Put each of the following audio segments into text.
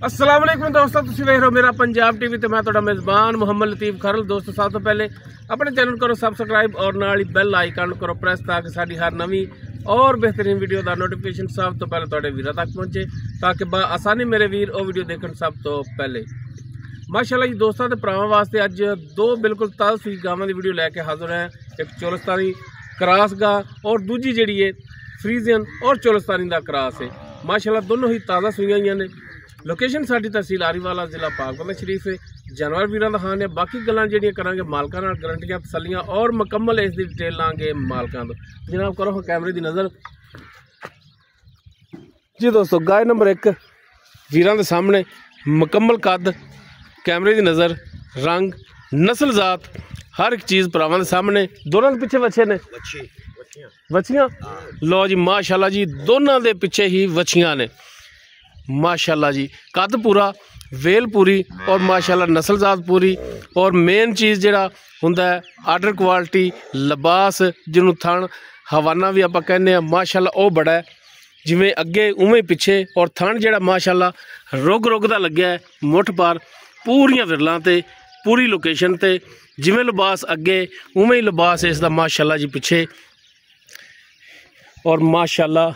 अस्सलाम वालेकुम दोस्तों, तुसीं वेख रहे हो मेरा पंजाब टीवी ते मैं तुहाडा मेज़बान मुहम्मद लतीफ़ खरल। दोस्तों सब तो पहले अपने चैनल करो सबसक्राइब और नाल ही बेल आइकन करो प्रेस ताकि साडी हर नवी और बेहतरीन वीडियो का नोटिफिकेशन सब तो पहले तुहाडे वीरां तक पहुंचे, ताकि आसानी मेरे वीर वो वीडियो देखण सब तो पहले। माशाअल्लाह जी दोस्तों ते भरावां वास्ते अज दो बिल्कुल ताज़ा सूई गावां की वीडियो लैके हाजिर हैं। एक चोलस्तानी क्रॉस गा और दूजी जिहड़ी है फ्रीजियन और चोलस्तानी का क्रॉस है। माशाअल्लाह दोनों ही ताज़ा सूईयां हुईयां ने। लोकेशन साडी तहसील आरीवाला जिला पाकबंद शरीफ है। जानवर वीरां दा खान है। बाकी गल्लां जिहड़ियां करांगे मालकां नाल, गारंटियां तसल्लियां और मुकम्मल इसकी डिटेल लांगे मालकां तो। जनाब करो कैमरे की नज़र जी। दोस्तों गाय नंबर 1 वीरां दे सामने, मुकम्मल कद, कैमरे की नज़र, रंग, नस्ल जात हर एक चीज़ भरावां दे सामने। दोनों के पिछे बच्चे ने वछियां। लो जी माशाअल्लाह जी दोनों के पिछे ही वछियां ने। माशाअल्लाह जी कद पूरा, वेल पूरी और माशाअल्लाह नस्ल जात पूरी। और मेन चीज़ जिहड़ा हुंदा है आर्डर क्वालिटी, लिबास जिन्हों थण हवाना भी आपां कहने माशाअल्लाह वो बड़ा है, जिवें अगे उवें पिछे। और थण जिहड़ा माशाअल्लाह रुग रुग दा लग्या है, मुठ पार पूरियां विरलां ते, पूरी लोकेशन ते। जिवें लिबास अगे उवें ही लिबास इसदा माशाअल्लाह जी पिछे। और माशाअल्लाह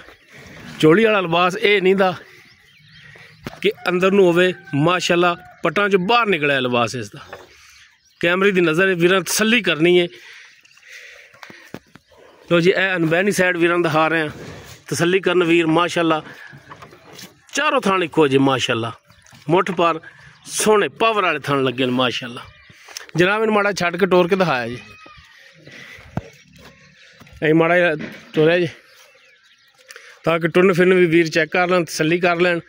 चोली वाला लिबास ये नहीं दा कि अंदर नूं होवे, माशाअल्लाह पटां चों बाहर निकलिया लिबास इसदा। कैमरे की नज़र वीरां तसल्ली करनी है। तो जी ए अनबैनी साइड वीरां दिखा रहे हैं, तसल्ली करन वीर। माशाअल्लाह चारों थान इक्को जी, माशाअल्लाह मुठ पार सोहने पावर वाले थान लगे ने माशाअल्लाह। जनाब इन माड़ा छड़ के टोर के दिखाया जी, ऐ माड़ा टोरिया जी, ताकि टुरन फिरन भी वीर चेक कर लैन, तसल्ली कर लैन,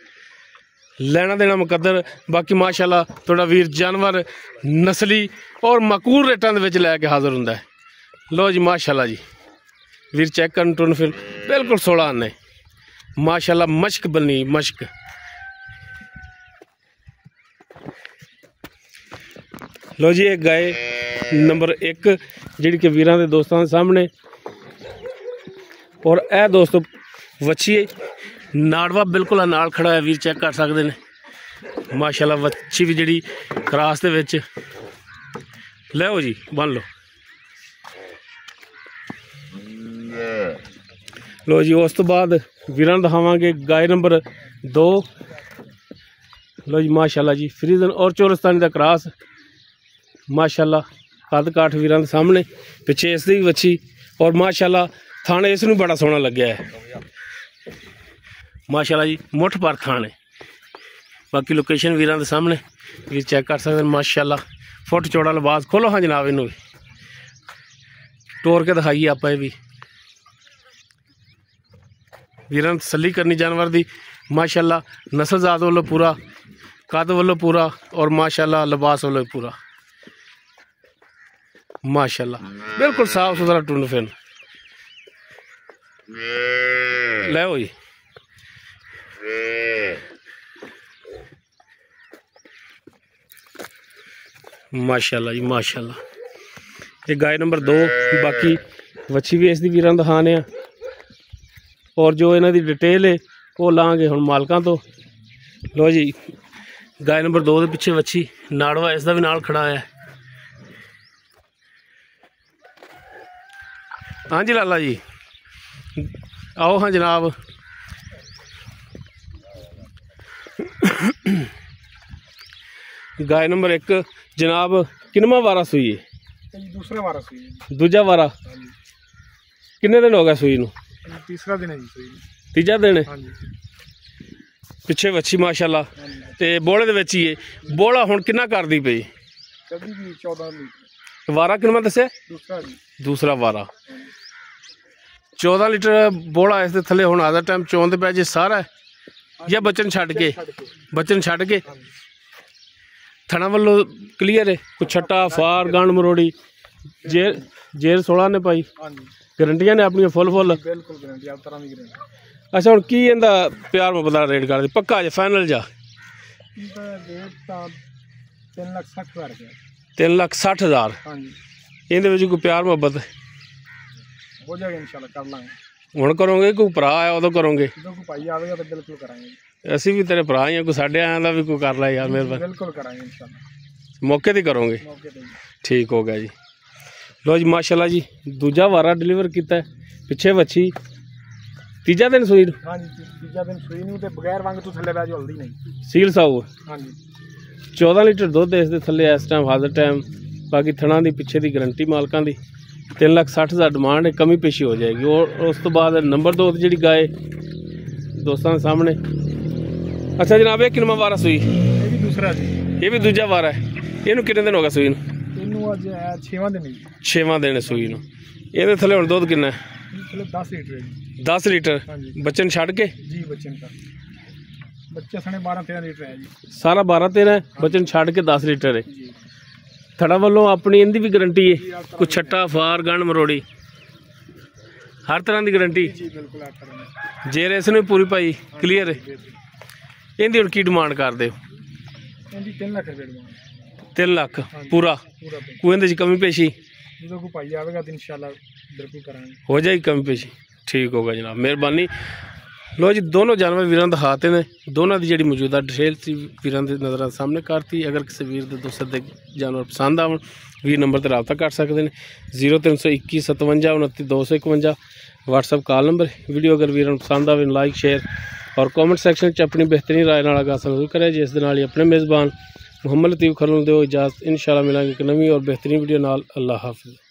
लेना देना मुकद्दर। बाकी माशाअल्लाह थोड़ा वीर जानवर नस्ली और मकूल रेटां दे विच लैके हाजिर हुंदा है। लो जी माशाअल्लाह जी वीर चेक करन, टुरन फिर बिल्कुल 16 आने माशाअल्लाह। मश्क बनी मश्क। लो जी एक गाय नंबर 1 जिहड़ी कि वीरां दे दोस्तां दे सामने। और ए दोस्तों वच्छी नाड़वा बिल्कुल नाल खड़ा है, वीर चेक कर सकते हैं माशाअल्लाह। वच्छी भी जिहड़ी क्रॉस दे विच लो जी बन लो। लो जी उस तो बाद वीरां दिखावांगे गाय नंबर 2। लो जी माशाअल्लाह जी फ्रीजन और चोलस्तानी का क्रॉस माशाअल्लाह। कद काठ वीरां दे सामने, पिछे इसदी भी वच्छी। और माशाअल्लाह थाने इस नूं बड़ा सोहना लग्या है माशाअल्लाह जी, मुठ पर थान है। बाकी लोकेशन वीरां दे सामने वीर चेक कर सकते हैं माशाअल्लाह। फुट चौड़ा लिबास। खोलो हाँ जनाब इनू टोर के दिखाइए आप भी। वीरां तसल्ली करनी जानवर दी माशाअल्लाह। नस्ल जात वालों पूरा, कद वालों पूरा और माशाअल्लाह लिबास वालों पूरा माशाअल्लाह। बिल्कुल साफ सुथरा टुन फिन लो जी। माशाअल्लाह जी माशाअल्लाह। ये गाय नंबर 2। बाकी वच्छी भी इसकी वीरां दिखाने। और जो इन्हां दी डिटेल है वो लाँगे हुण मालकां तो। लो जी गाय नंबर 2 के पिछे वच्छी, नाड़वा इसका भी नाल खड़ा है। हाँ जी लाला जी आओ हाँ जनाब। गाय नंबर 1 जनाब किनवा वारा सूई है? दूसरा वारा सूई है। दूजा वारा किन्ने दिन हो गए सूई नूं? तीसरा दिन है जी सूई। तीजा दिन है। हाँ जी। पिछे वच्छी माशाअल्लाह ते बोले दे विच ही है। बोला हुण किन्ना करदी पई? कभी भी 14 लीटर। वारा किन्ना दस्सिया? दूसरा जी। दूसरा वारा 14 लीटर बोला इस थले हुण आधा टाइम चोंद पै जे सारा या बचन छड्ड के? बचन छड्ड के थणा वालों क्लीयर है। कुछ छट्टा फार गांड मरोड़ी जेर 16 ने पाई। गारंटियां ने अपनी फुल फुल? बिल्कुल गारंटी, हर तरह की गारंटी। अच्छा हुण की इहदा प्यार मुहब्बत दा रेट कर दे पक्का जे फाइनल जा? इहदा रेट तां 3,60,000 रुपया। 3,60,000। हाँ जी। इहदे विच कोई प्यार मुहब्बत हो जाएगा इंशाल्लाह, कर लांगे। ਹੁਣ ਕਰੋਗੇ ਕੋਈ ਭਰਾ ਆਇਆ ਉਦੋਂ ਕਰੋਗੇ? ਜਦੋਂ ਕੋਈ ਭਾਈ ਆਵੇਗਾ ਤਾਂ ਬਿਲਕੁਲ ਕਰਾਂਗੇ। ਅਸੀਂ ਵੀ ਤੇਰੇ ਭਰਾ ਹੀ ਆ, ਕੋਈ ਸਾਡੇ ਆਇਆਂ ਦਾ ਵੀ ਕੋਈ ਕਰ ਲੈ ਯਾਰ ਮਿਹਰਬਾਨੀ। ਬਿਲਕੁਲ ਕਰਾਂਗੇ ਇਨਸ਼ਾਅੱਲਾ, ਮੌਕੇ ਤੇ ਕਰੋਗੇ। ਮੌਕੇ ਤੇ। ਠੀਕ ਹੋ ਗਿਆ ਜੀ। ਲੋ ਜੀ ਮਾਸ਼ਾਅੱਲਾ ਜੀ, ਦੂਜਾ ਵਾਰਾ ਡਿਲੀਵਰ ਕੀਤਾ ਪਿੱਛੇ ਵੱਛੀ, ਤੀਜਾ ਦਿਨ ਸੂਈ ਨੂੰ। ਹਾਂਜੀ ਤੀਜਾ ਦਿਨ ਸੂਈ ਨੂੰ, ਤੇ ਬਗੈਰ ਵੰਗ ਤੋਂ ਥੱਲੇ ਬਹਿ ਜੋ ਹਲਦੀ ਨਹੀਂ। ਸੀਲ ਸਾਊ। ਹਾਂਜੀ 14 ਲੀਟਰ ਦੁੱਧ ਇਸ ਦੇ ਥੱਲੇ ਇਸ ਟਾਈਮ ਹਾਜ਼ਰ ਟਾਈਮ। ਬਾਕੀ ਥਣਾ ਦੀ ਪਿੱਛੇ ਦੀ ਗਰੰਟੀ ਮਾਲਕਾਂ ਦੀ। 3,60,000 ਡਿਮਾਂਡ ਹੈ, ਕਮੀ ਪੇਸ਼ੀ ਹੋ ਜਾਏਗੀ। ਔਰ ਉਸ ਤੋਂ ਬਾਅਦ ਨੰਬਰ 2 ਤੇ ਜਿਹੜੀ ਗਾਏ ਦੋਸਤਾਂ ਦੇ ਸਾਹਮਣੇ। ਅੱਛਾ ਜਨਾਬ, ਇਹ ਕਿੰਨਾ ਵਾਰਾ ਸੂਈ? ਇਹ ਵੀ ਦੂਸਰਾ ਜੀ, ਇਹ ਵੀ ਦੂਜਾ ਵਾਰਾ ਹੈ। ਇਹਨੂੰ ਕਿੰਨੇ ਦਿਨ ਹੋ ਗਏ ਸੂਈ ਨੂੰ? ਇਹਨੂੰ ਅੱਜ 6ਵਾਂ ਦਿਨ ਜੀ। 6ਵਾਂ ਦਿਨ ਸੂਈ ਨੂੰ। ਇਹਦੇ ਥੱਲੇ ਹੁਣ ਦੁੱਧ ਕਿੰਨਾ ਹੈ? ਥੱਲੇ 10 ਲੀਟਰ ਹੈ ਜੀ। 10 ਲੀਟਰ ਹਾਂਜੀ ਬੱਚੇ ਨੂੰ ਛੱਡ ਕੇ? ਜੀ ਬੱਚੇ ਨੂੰ ਬੱਚੇ ਸਣੇ 12-13 ਲੀਟਰ ਹੈ ਜੀ। ਸਾਰਾ 12-13 ਹੈ, ਬੱਚੇ ਨੂੰ ਛੱਡ ਕੇ 10 ਲੀਟਰ ਹੈ। ਜੀ ਥੜਾ ਵੱਲੋਂ ਆਪਣੀ ਇਹਦੀ ਵੀ ਗਰੰਟੀ ਹੈ, ਕੋਈ ਛੱਟਾ ਫਾਰ ਗੰਢ ਮਰੋੜੀ ਹਰ ਤਰ੍ਹਾਂ ਦੀ ਗਰੰਟੀ ਜੀ ਬਿਲਕੁਲ ਆ ਕਰਾਂਗੇ। ਜੇ ਰੇਸ ਨੂੰ ਪੂਰੀ ਪਾਈ ਕਲੀਅਰ ਹੈ। ਇਹਦੀ ਹੁਣ ਕੀ ਡਿਮਾਂਡ ਕਰਦੇ ਹੋ? ਇਹਦੀ 3 ਲੱਖ ਰੁਪਏ ਡਿਮਾਂਡ। 3 ਲੱਖ ਪੂਰਾ? ਪੂਰਾ ਕੋਈ ਇਹਦੇ 'ਚ ਕਮੀ ਪੇਸ਼ੀ? ਜਦੋਂ ਕੋਈ ਭਾਈ ਆਵੇਗਾ ਤਾਂ ਇਨਸ਼ਾਅੱਲਾ ਬਿਲਕੁਲ ਕਰਾਂਗੇ। ਹੋ ਜਾਏਗੀ ਕਮੀ ਪੇਸ਼ੀ। ਠੀਕ ਹੋਗਾ ਜਨਾਬ, ਮਿਹਰਬਾਨੀ। ਲੋ ਜੀ, ਦੋਨੋਂ ਜਾਨਵਰ ਵੀਰਾਂ ਦਾ ਦਿਖਾਤੇ ਨੇ। ਦੋਨਾਂ ਦੀ ਜਿਹੜੀ ਮੌਜੂਦਾ ਡਿਟੇਲ ਸੀ ਵੀਰਾਂ ਦੇ ਨਜ਼ਰਾਂ ਸਾਹਮਣੇ ਕਰਤੀ। ਅਗਰ ਕਿਸੇ ਵੀਰ ਦੇ ਦੋਸਤ ਦੇ ਜਾਨਵਰ ਪਸੰਦ ਆਵਣ, ਵੀਰ ਨੰਬਰ ਤੇ ਰਾਬਤਾ ਕਰ ਸਕਦੇ ਨੇ। 0321 57 29 251 WhatsApp ਕਾਲ ਨੰਬਰ। ਵੀਡੀਓ ਅਗਰ ਵੀਰਾਂ ਨੂੰ ਪਸੰਦ ਆਵੇ, ਲਾइक शेयर और कमेंट सेक्शन च अपनी बेहतरीन राय नाल आगाह जरूर करें। जिस दे नाल ही अपने मेज़बान मुहम्मद लतीफ़ खलूल दो इजाज़त। इंशाअल्लाह मिलांगे एक नवी और बेहतरीन वीडियो नाल। अल्लाह हाफिज़।